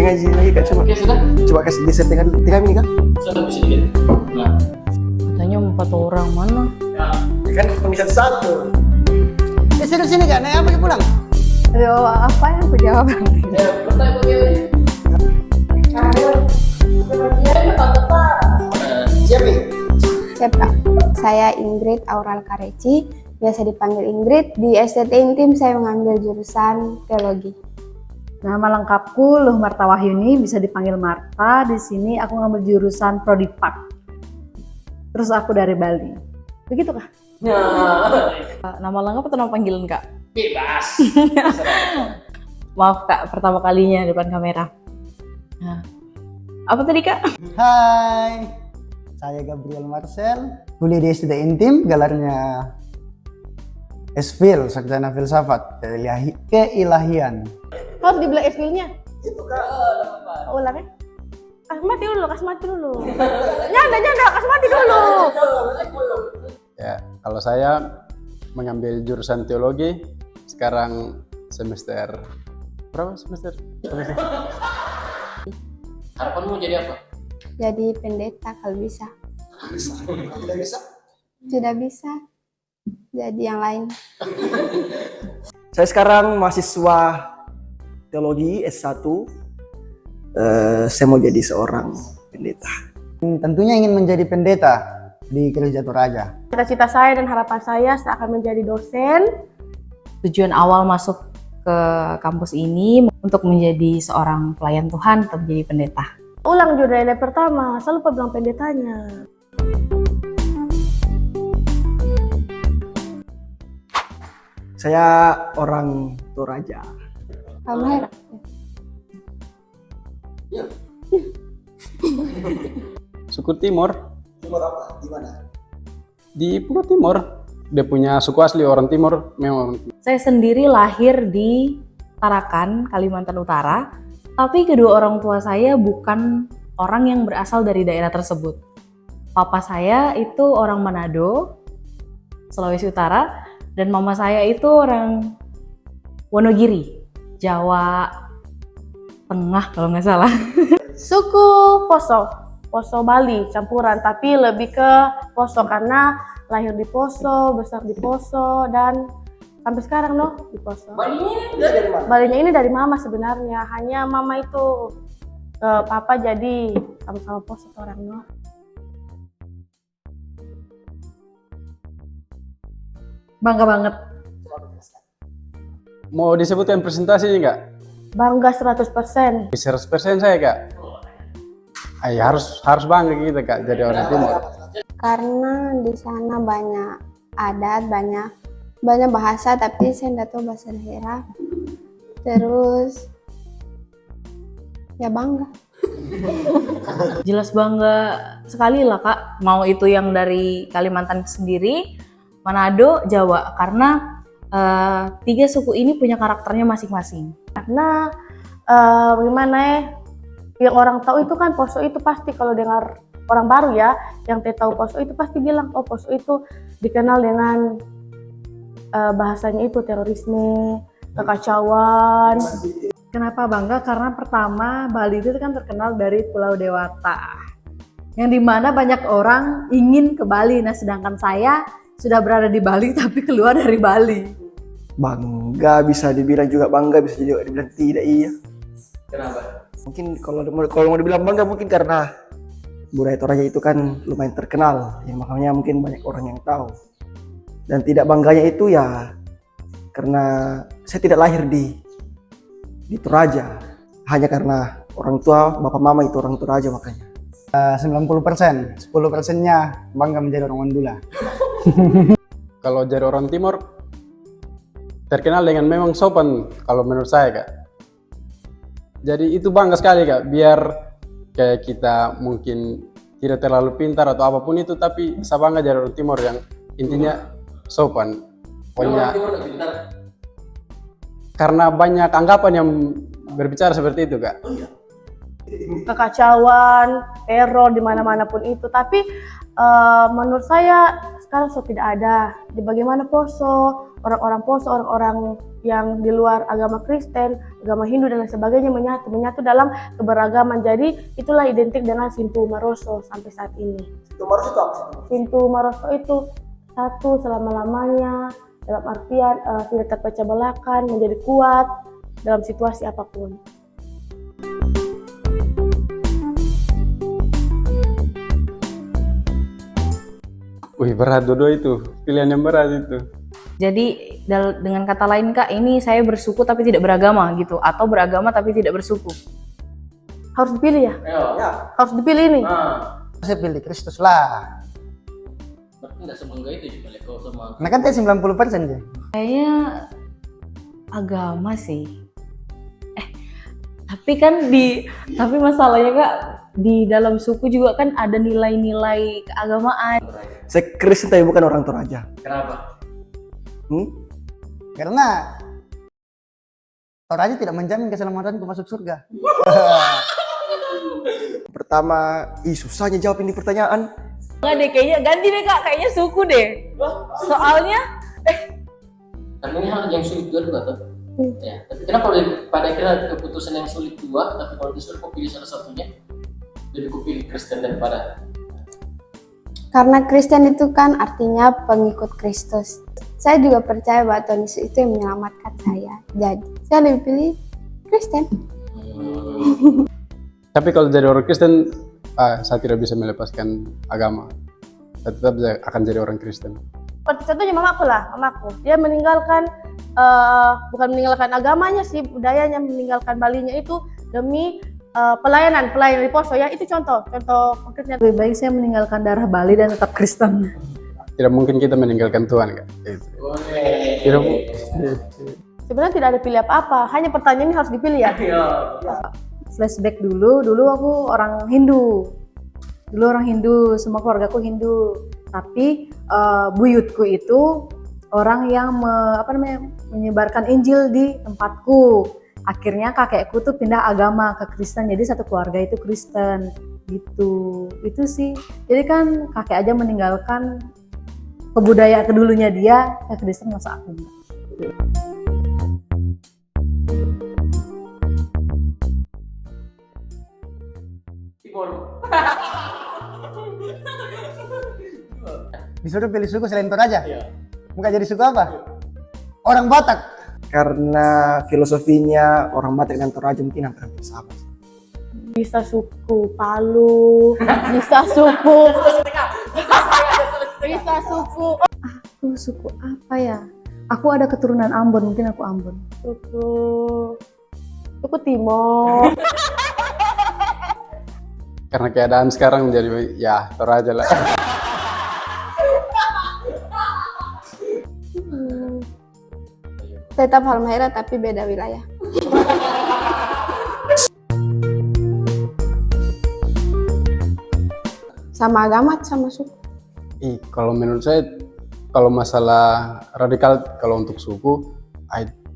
ngaji lagi kak, coba. Oke, sudah. Coba kasih geser dengan kami nih kak. Sudah bisa dikit. Nah. Katanya 4 orang mana? Ya kan bisa satu. Sini kak, naik apa pulang? Aduh, apa yang aku jawab? Siap nih. Siap Kak. Saya Ingrid Aural Kareci, biasa dipanggil Ingrid. Di STT Intim saya mengambil jurusan teologi. Nama lengkapku Luh Marta Wahyuni, bisa dipanggil Marta. Di sini aku ngambil jurusan Prodipak. Terus aku dari Bali. Begitu Kak? Nama lengkap atau nama panggilan Kak? Bebas. Maaf Kak, pertama kalinya depan kamera. Nah, apa tadi Kak? Hai, saya Gabriel Marcel, kuliah di STT Intim, gelarnya SFIL, Sarjana Filsafat, Keilahian. Harus dibilang SFIL-nya? Itu kak. Ulang ya? Kasih mati dulu. Nyanda, kasih mati dulu. Ya, kalau saya mengambil jurusan teologi, sekarang semester berapa semester? Harapanmu jadi apa? Jadi pendeta kalau bisa. Tidak bisa. Tidak bisa. Jadi yang lain. Saya sekarang mahasiswa teologi S1. Saya mau jadi seorang pendeta. Tentunya ingin menjadi pendeta di Gereja Toraja. Cita-cita saya dan harapan saya akan menjadi dosen. Tujuan awal masuk ke kampus ini untuk menjadi seorang pelayan Tuhan atau menjadi pendeta. Ulang juga dari pertama, saya lupa bilang pendetanya. Saya orang Toraja. Kamera. Suku Timur, Timur apa? Di mana? di Pulau Timur. Dia punya suku asli orang Timur memang. Saya sendiri lahir di Tarakan, Kalimantan Utara, tapi kedua orang tua saya bukan orang yang berasal dari daerah tersebut. Papa saya itu orang Manado, Sulawesi Utara, dan mama saya itu orang Wonogiri, Jawa Tengah kalau nggak salah. Suku Poso Bali campuran, tapi lebih ke Poso karena lahir di Poso, besar di Poso, dan sampai sekarang di Poso. Balinya ini dari mama sebenarnya, hanya mama itu papa jadi sama-sama Poso orang Bangga banget. Mau disebutkan presentasinya nggak? Bangga 100%. 100% saya kak. Ay, harus bangga kita kak jadi orang Timur. Karena di sana banyak adat, banyak bahasa, tapi saya tidak tahu bahasa daerah. Terus ya bangga. Jelas bangga sekali lah Kak, mau itu yang dari Kalimantan sendiri, Manado, Jawa, karena 3 suku ini punya karakternya masing-masing. Karena gimana ya, yang orang tahu itu kan Poso itu pasti kalau dengar orang baru ya, yang tahu Poso itu pasti bilang, oh Poso itu dikenal dengan bahasanya itu terorisme, kekacauan. Kenapa bangga? Karena pertama Bali itu kan terkenal dari Pulau Dewata, yang dimana banyak orang ingin ke Bali. Nah sedangkan saya sudah berada di Bali tapi keluar dari Bali. Bangga, bisa dibilang juga bangga, bisa juga dibilang tidak iya. Kenapa? Mungkin kalau mau dibilang bangga mungkin karena budaya Toraja itu kan lumayan terkenal, yang makanya mungkin banyak orang yang tahu. Dan tidak bangganya itu ya karena saya tidak lahir di Toraja, hanya karena orang tua bapak mama itu orang Toraja makanya. 90%, 10%-nya bangga menjadi orang Wandula. Kalau jadi orang Timur terkenal dengan memang sopan kalau menurut saya kak. Jadi itu bangga sekali kak, biar kayak kita mungkin tidak terlalu pintar atau apapun itu, tapi bisa bangga jadi orang Timur yang intinya sopan. Pokoknya karena banyak anggapan yang berbicara seperti itu kak. Kekacauan, teror di mana-mana pun itu. Tapi menurut saya sekarang so tidak ada. Di bagaimana poso, orang-orang yang di luar agama Kristen, agama Hindu dan lain sebagainya menyatu dalam keberagaman. Jadi itulah identik dengan Sintu Maroso sampai saat ini. Itu harus itu apa? Sintu Maroso itu satu selama-lamanya, dalam artian tidak terpecah belahkan, menjadi kuat dalam situasi apapun. Wih, berat dua itu. Pilihan yang berat itu. Jadi dengan kata lain Kak, ini saya bersuku tapi tidak beragama gitu, atau beragama tapi tidak bersuku. Harus dipilih ya? Ayo. Ya, Harus dipilih ini. Nah, Saya pilih Kristus lah. berarti nggak sebangga itu juga kau sama. Nah kan teh 90% je. Kayaknya agama sih. Tapi masalahnya Kak, di dalam suku juga kan ada nilai-nilai keagamaan. saya Kristen tapi bukan orang Toraja. Kenapa? Karena Toraja tidak menjamin keselamatanku masuk surga. Pertama, susahnya jawab ini pertanyaan. Enggak deh, kayaknya ganti deh Kak, kayaknya suku deh. Soalnya Karena ini hal yang sulit juga tuh. Ya, tapi kenapa pada akhirnya keputusan yang sulit dua, tapi kalau disuruh kau pilih salah satunya, lebih kau pilih Kristen daripada. Karena Kristen itu kan artinya pengikut Kristus. Saya juga percaya bahwa Tuhan Yesus itu yang menyelamatkan saya. Jadi, saya lebih pilih Kristen. Tapi kalau jadi orang Kristen, saya tidak bisa melepaskan agama. Saya tetap akan jadi orang Kristen. Seperti contohnya mamaku lah, mamaku. Dia meninggalkan, bukan meninggalkan agamanya sih, budayanya, meninggalkan Balinya itu demi pelayanan di poso ya. Itu contoh konkretnya. lebih baik saya meninggalkan darah Bali dan tetap Kristen. Tidak mungkin kita meninggalkan Tuhan, Kak. Itu. Tidak mungkin. Sebenarnya tidak ada pilih apa-apa, hanya pertanyaan ini harus dipilih ya. Flashback dulu aku orang Hindu. Dulu orang Hindu, semua keluargaku Hindu. Tapi buyutku itu orang yang menyebarkan Injil di tempatku. Akhirnya kakekku tuh pindah agama ke Kristen, jadi satu keluarga itu Kristen gitu. Itu sih. Jadi kan kakek aja meninggalkan kebudayaan kedulunya dia ke Kristen, masa aku enggak. Timur. Disuruh pilih suku selain Toraja. Iya. Muka jadi suku apa? Orang Batak. Karena filosofinya orang Batak dan Toraja mungkin hampir sama. Bisa suku Palu, bisa suku Aku suku apa ya? Aku ada keturunan Ambon, mungkin aku Ambon. suku Timor. Karena keadaan sekarang menjadi ya Toraja lah. Tetap Halmahera tapi beda wilayah. Sama agama, sama suku. Kalau menurut saya, kalau masalah radikal, kalau untuk suku,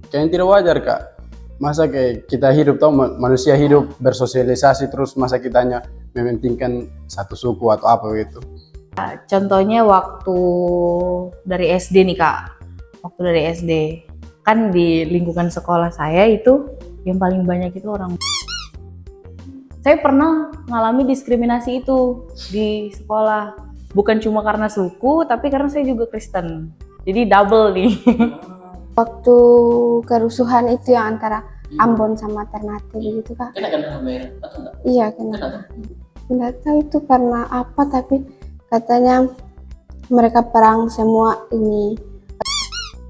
kayaknya tidak wajar, Kak. Masa kayak kita hidup, manusia hidup bersosialisasi terus, masa kita hanya mementingkan satu suku atau apa gitu. Contohnya waktu dari SD nih Kak. Waktu dari SD. Kan di lingkungan sekolah saya itu yang paling banyak itu orang. Saya pernah mengalami diskriminasi itu di sekolah. Bukan cuma karena suku, tapi karena saya juga Kristen. Jadi double nih. Waktu kerusuhan itu yang antara Ambon sama Ternate gitu Kak. Kena darah merah atau enggak? Iya kena. Nggak tahu itu karena apa, tapi katanya mereka perang semua ini.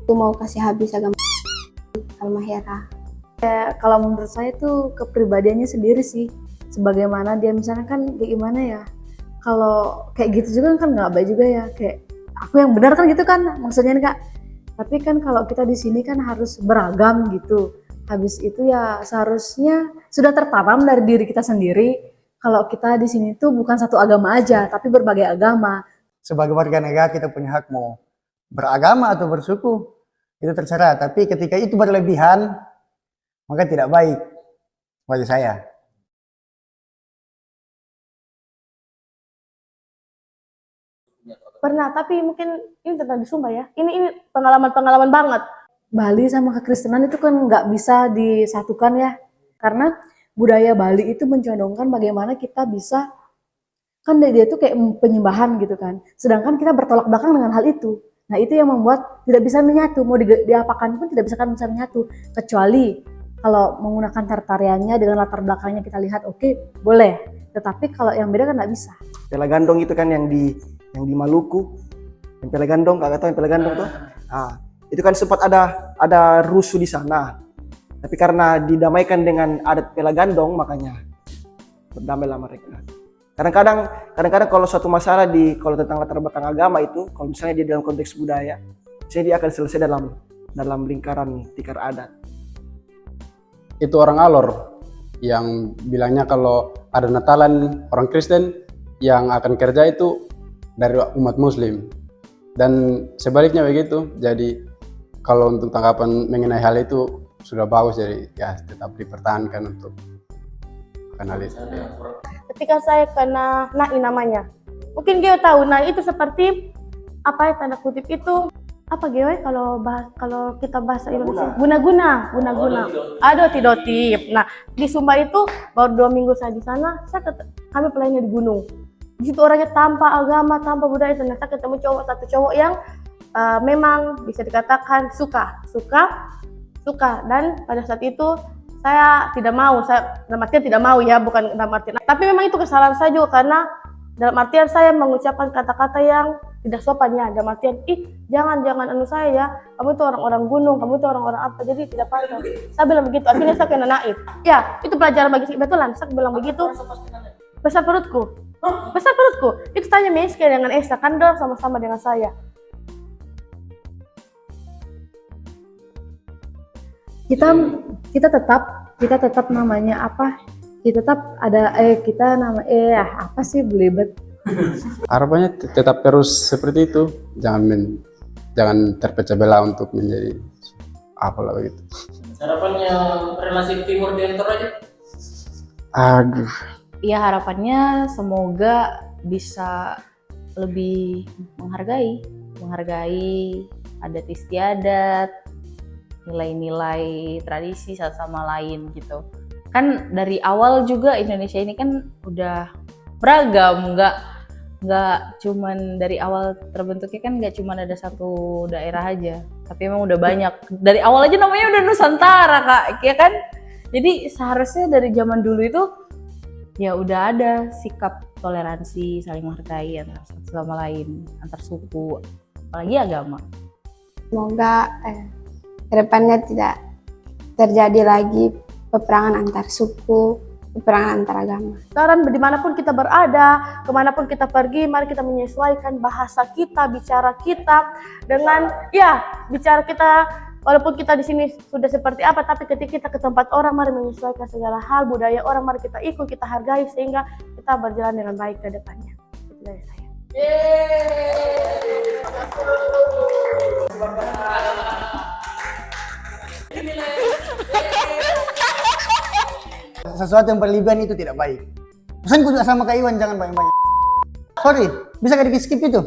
Itu mau kasih habis agama Halmahera. Kalau menurut saya tuh kepribadiannya sendiri sih. Sebagaimana dia misalnya kan kayak gimana ya. Kalau kayak gitu juga kan nggak baik juga ya. Kayak aku yang benar kan gitu kan maksudnya nih Kak. Tapi kan kalau kita di sini kan harus beragam gitu. Habis itu ya seharusnya sudah tertanam dari diri kita sendiri. Kalau kita di sini tuh bukan satu agama aja, tapi berbagai agama. Sebagai warga negara kita punya hak mau beragama atau bersuku. Itu terserah, tapi ketika itu berlebihan, maka tidak baik bagi saya. Pernah, tapi mungkin ini tentang di Sumba ya. Ini pengalaman-pengalaman banget. Bali sama kekristenan itu kan nggak bisa disatukan ya, karena budaya Bali itu mencondongkan bagaimana kita bisa, kan dia tuh kayak penyembahan gitu kan, sedangkan kita bertolak belakang dengan hal itu. Nah itu yang membuat tidak bisa menyatu, mau diapakan pun tidak bisa menyatu, kecuali kalau menggunakan tariannya dengan latar belakangnya kita lihat, oke, boleh, tetapi kalau yang beda kan nggak bisa. Pela Gandong itu kan yang di Maluku, yang Pela Gandong, kakak tahu yang Pela Gandong tuh? Nah, itu kan sempat ada rusuh di sana. Tapi karena didamaikan dengan adat Pela Gandong, makanya berdamailah mereka. Kadang-kadang kalau suatu masalah kalau tentang latar belakang agama itu, kalau misalnya dia dalam konteks budaya, misalnya dia akan selesai dalam lingkaran tikar adat. Itu orang Alor yang bilangnya kalau ada Natalan orang Kristen yang akan kerja itu dari umat Muslim, dan sebaliknya begitu. Jadi kalau untuk tanggapan mengenai hal itu sudah bagus, jadi ya tetap dipertahankan untuk hal itu. Ketika saya kena NAI namanya, mungkin Geo tahu NAI itu seperti apa ya, tanda kutip itu apa Geo ya, kalau kita bahasa Indonesia guna-guna. Aduh tidotip. Nah di Sumba itu baru 2 minggu saya di sana, kami pelayannya di gunung. Di situ orangnya tanpa agama, tanpa budaya. Ternyata ketemu satu cowok yang memang bisa dikatakan suka, dan pada saat itu saya tidak mau, dalam artian tidak mau ya, bukan dalam artian. Tapi memang itu kesalahan saya juga, karena dalam artian saya mengucapkan kata-kata yang tidak sopan ya, dalam artian jangan anu saya ya, kamu itu orang-orang gunung, kamu itu orang-orang apa, jadi tidak pantas. Saya bilang begitu, akhirnya saya kena naib. Ya itu pelajaran bagi saya, betulan saya bilang begitu. Besar perutku, itu tanya Meske dengan Esa, kan dorang sama-sama dengan saya. Kita tetap namanya apa? Kita tetap ada apa sih, belibet. Harapannya tetap terus seperti itu, jangan terpecah belah untuk menjadi apalah begitu. Harapannya relasi timur di Antor aja. Aduh. Ya harapannya semoga bisa lebih menghargai adat istiadat, nilai-nilai tradisi satu sama lain gitu. Kan dari awal juga Indonesia ini kan udah beragam, nggak cuman dari awal terbentuknya kan nggak cuman ada satu daerah aja, tapi emang udah banyak. Dari awal aja namanya udah Nusantara Kak, ya kan? Jadi seharusnya dari zaman dulu itu ya udah ada sikap toleransi, saling menghargai antara satu sama lain, antar suku, apalagi agama. Semoga kedepannya tidak terjadi lagi peperangan antar suku, peperangan antar agama. Sekarang dimanapun kita berada, kemanapun kita pergi, mari kita menyesuaikan bahasa kita, bicara kita dengan bicara kita. Walaupun kita di sini sudah seperti apa, tapi ketika kita ke tempat orang, mari menyesuaikan segala hal budaya orang, mari kita ikut, kita hargai sehingga kita berjalan dengan baik ke depannya. Itu dari saya. Sesuatu yang berlebihan itu tidak baik. Pesanku juga sama Kak Iwan, jangan banyak-banyak. Sorry, bisa gak di skip itu?